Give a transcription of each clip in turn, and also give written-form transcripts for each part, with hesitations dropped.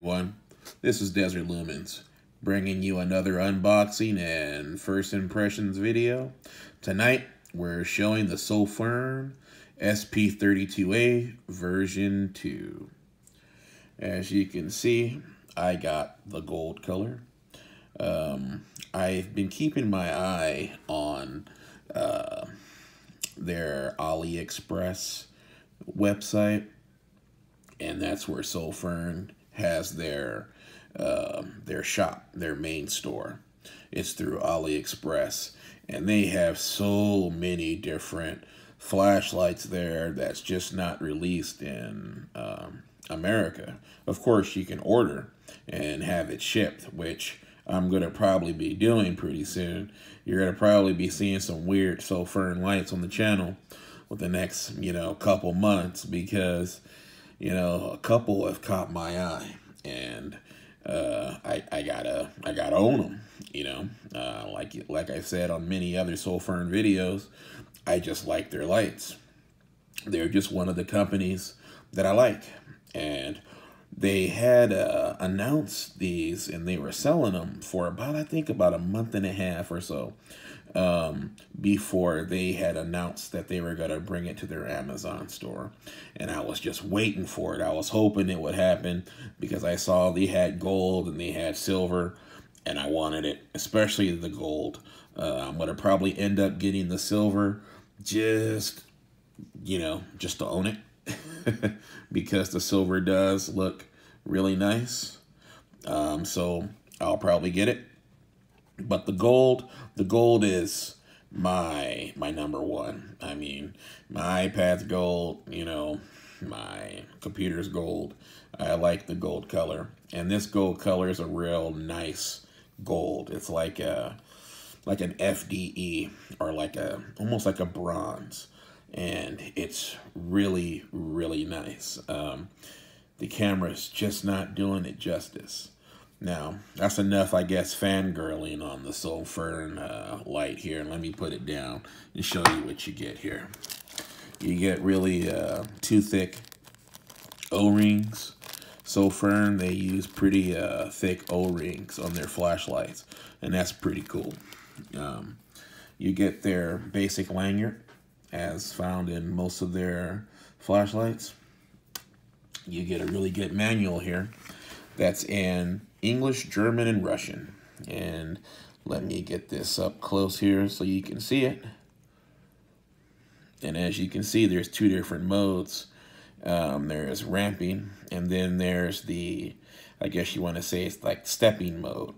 One, this is Desert Lumens, bringing you another unboxing and first impressions video. Tonight, we're showing the Sofirn SP32a version 2. As you can see, I got the gold color. I've been keeping my eye on their Aliexpress website, and that's where Sofirn has their shop, their main store. It's through Aliexpress, and they have so many different flashlights there that's just not released in America. Of course, you can order and have it shipped, which I'm going to probably be doing pretty soon. You're going to probably be seeing some weird Sofirn lights on the channel with the next, couple months, because a couple have caught my eye, and I gotta own them. Like I've said on many other Sofirn videos, I just like their lights. They're just one of the companies that I like, and they had announced these, and they were selling them for I think about a month and a half or so before they had announced that they were going to bring it to their Amazon store. And I was just waiting for it. I was hoping it would happen because I saw they had gold and they had silver, and I wanted it, especially the gold. I'm going to probably end up getting the silver just to own it. Because the silver does look really nice. So I'll probably get it. But the gold is my number one. I mean, my iPad's gold, my computer's gold. I like the gold color. And this gold color is a real nice gold. It's like an FDE, or almost like a bronze. And it's really, really nice. The camera's just not doing it justice. Now, that's enough, I guess, fangirling on the Sofirn light here. Let me put it down and show you what you get here. You get really two thick O-rings. Sofirn, they use pretty thick O-rings on their flashlights, and that's pretty cool. You get their basic lanyard, as found in most of their flashlights. You get a really good manual here that's in English, German, and Russian. And let me get this up close here so you can see it. And as you can see, there's two different modes. There's ramping, and then there's the, I guess you want to say it's like stepping mode.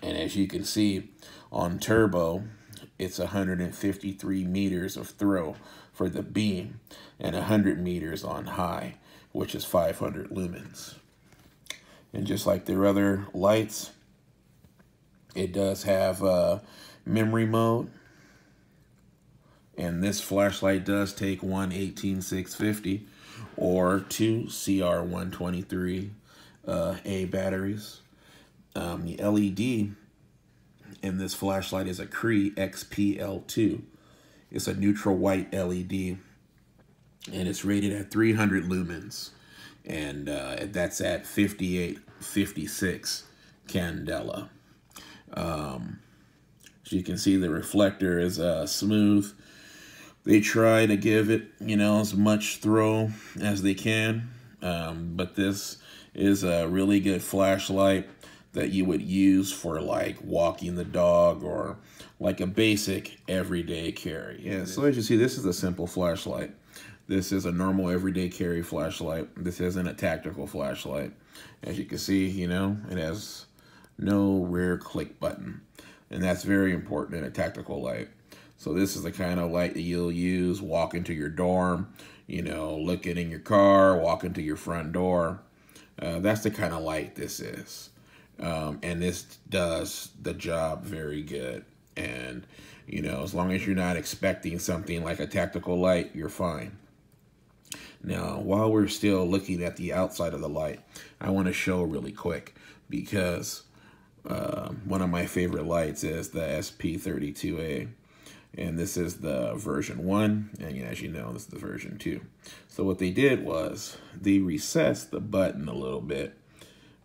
And as you can see on turbo, it's 153 meters of throw for the beam and 100 meters on high, which is 500 lumens. And just like their other lights, it does have memory mode. And this flashlight does take one 18650 or two CR123A batteries. The LED in this flashlight is a Cree XPL2. It's a neutral white LED, and it's rated at 300 lumens, and that's at 5856 candela. As you can see, the reflector is smooth. They try to give it, as much throw as they can, but this is a really good flashlight that you would use for like walking the dog or like a basic everyday carry. Yeah, so as you see, this is a simple flashlight. This is a normal everyday carry flashlight. This isn't a tactical flashlight. As you can see, it has no rear click button, and that's very important in a tactical light. So this is the kind of light that you'll use walking to your dorm, looking in your car, walking to your front door. That's the kind of light this is. And this does the job very good. And, as long as you're not expecting something like a tactical light, you're fine. Now, while we're still looking at the outside of the light, I want to show really quick, because one of my favorite lights is the SP32a. And this is the version 1, and as you know, this is the version 2. So what they did was they recessed the button a little bit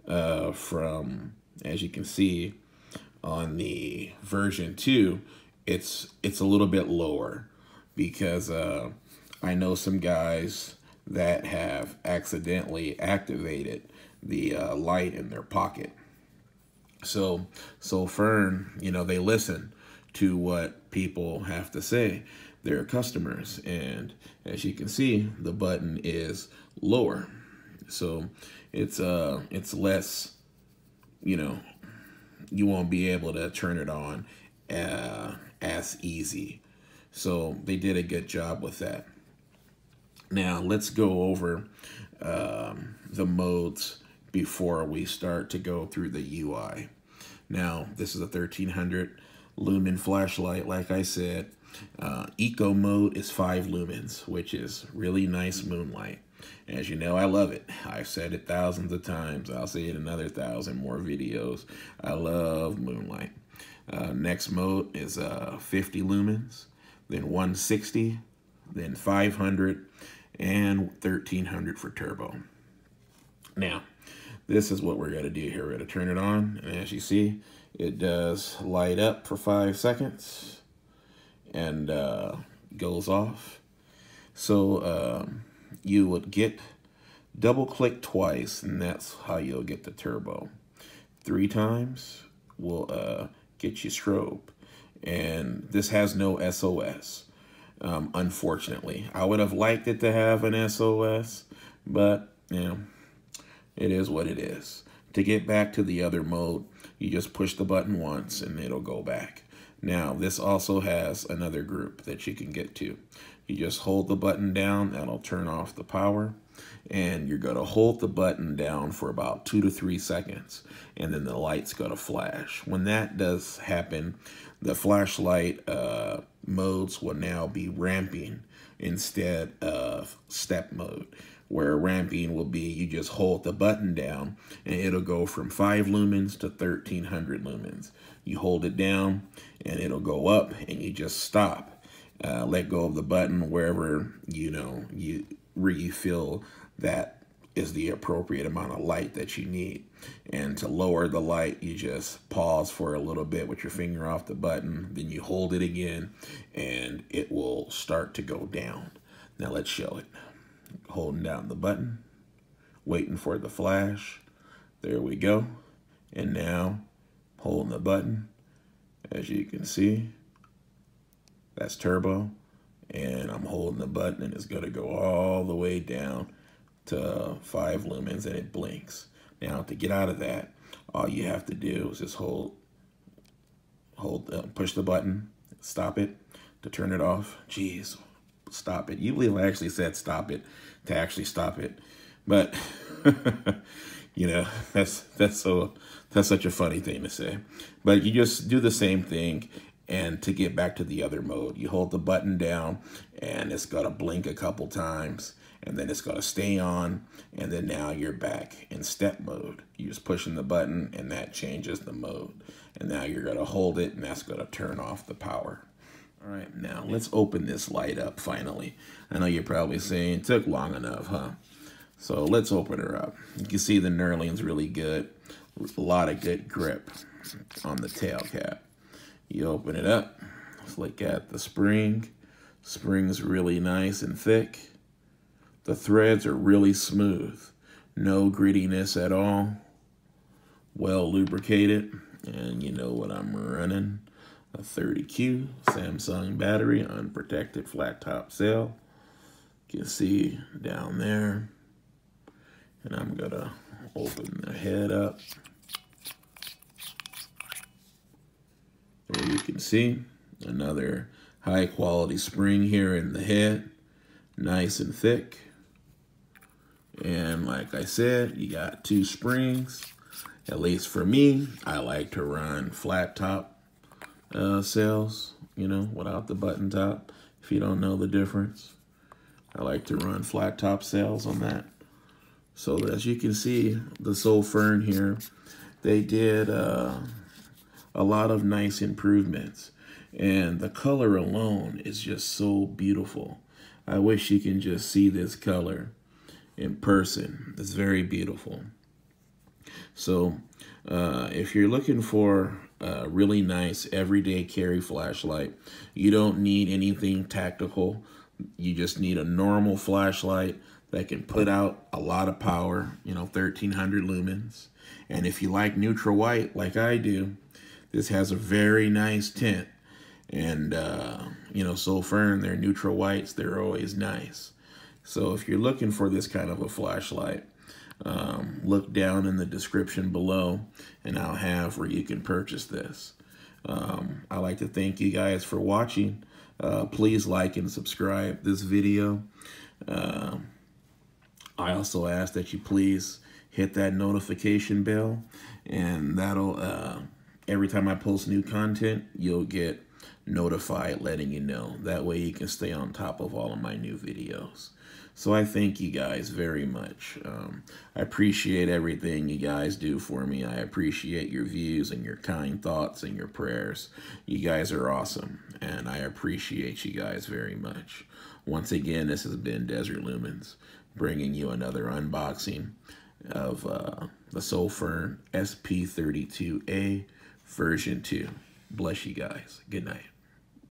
from, as you can see on the version 2, it's a little bit lower because I know some guys that have accidentally activated the light in their pocket. So Sofirn, you know, they listen to what people have to say, their customers, and as you can see, the button is lower, so it's less, you know, you won't be able to turn it on as easy. So they did a good job with that. Now let's go over the modes before we start to go through the UI. Now this is a 1300 lumen flashlight, like I said. Eco mode is 5 lumens, which is really nice moonlight. As you know, I love it. I've said it thousands of times. I'll say it another 1,000 more videos. I love moonlight. Next mode is 50 lumens, then 160, then 500, and 1300 for turbo. Now, this is what we're going to do here. We're going to turn it on, and as you see, it does light up for 5 seconds and goes off. So you would get double click twice, and that's how you'll get the turbo. 3 times will get you strobe, and this has no SOS. Unfortunately, I would have liked it to have an SOS, but you know, it is what it is. To get back to the other mode, you just push the button once and it'll go back. Now, this also has another group that you can get to. You just hold the button down, that'll turn off the power, and you're going to hold the button down for about 2 to 3 seconds, and then the light's going to flash. When that does happen, the flashlight modes will now be ramping instead of step mode, where ramping will be you just hold the button down and it'll go from 5 lumens to 1300 lumens. You hold it down and it'll go up, and you just stop. Let go of the button wherever where you feel that is the appropriate amount of light that you need. And to lower the light, you just pause for a little bit with your finger off the button, then you hold it again and it will start to go down. Now let's show it. Holding down the button, waiting for the flash. There we go. And now holding the button, as you can see, that's turbo, and I'm holding the button and it's going to go all the way down to 5 lumens and it blinks. Now to get out of that, all you have to do is just push the button, stop it to turn it off. Jeez, stop it. You believe I actually said stop it to actually stop it, but you know, that's such a funny thing to say. But you just do the same thing, and to get back to the other mode, you hold the button down and it's got to blink a couple times, and then it's got to stay on, and then now you're back in step mode. You're just pushing the button and that changes the mode, and now you're going to hold it and that's going to turn off the power. All right, now let's open this light up finally. I know you're probably saying it took long enough, huh? So let's open her up. You can see the knurling's really good. A lot of good grip on the tail cap. You open it up, let's look at the spring. Spring's really nice and thick. The threads are really smooth. No grittiness at all. Well lubricated. And you know what I'm running. A 30Q Samsung battery, unprotected flat top cell. You can see down there. And I'm gonna open the head up. There you can see another high quality spring here in the head, nice and thick. And like I said, you got 2 springs. At least for me, I like to run flat top cells, you know, without the button top. If you don't know the difference, I like to run flat top cells on that. So as you can see, the Sofirn here, they did a lot of nice improvements, and the color alone is just so beautiful. I wish you can just see this color in person. It's very beautiful. So if you're looking for a really nice everyday carry flashlight, you don't need anything tactical. You just need a normal flashlight that can put out a lot of power, 1300 lumens. And if you like neutral white like I do, this has a very nice tint. And, Sofirn, their neutral whites, they're always nice. So if you're looking for this kind of a flashlight, look down in the description below, and I'll have where you can purchase this. I'd like to thank you guys for watching. Please like and subscribe this video. I also ask that you please hit that notification bell, and that'll every time I post new content, you'll get notified letting you know. That way you can stay on top of all of my new videos. So I thank you guys very much. I appreciate everything you guys do for me. I appreciate your views and your kind thoughts and your prayers. You guys are awesome, and I appreciate you guys very much. Once again, this has been Desert Lumens, bringing you another unboxing of the Sofirn SP32a version 2. Bless you guys. Good night.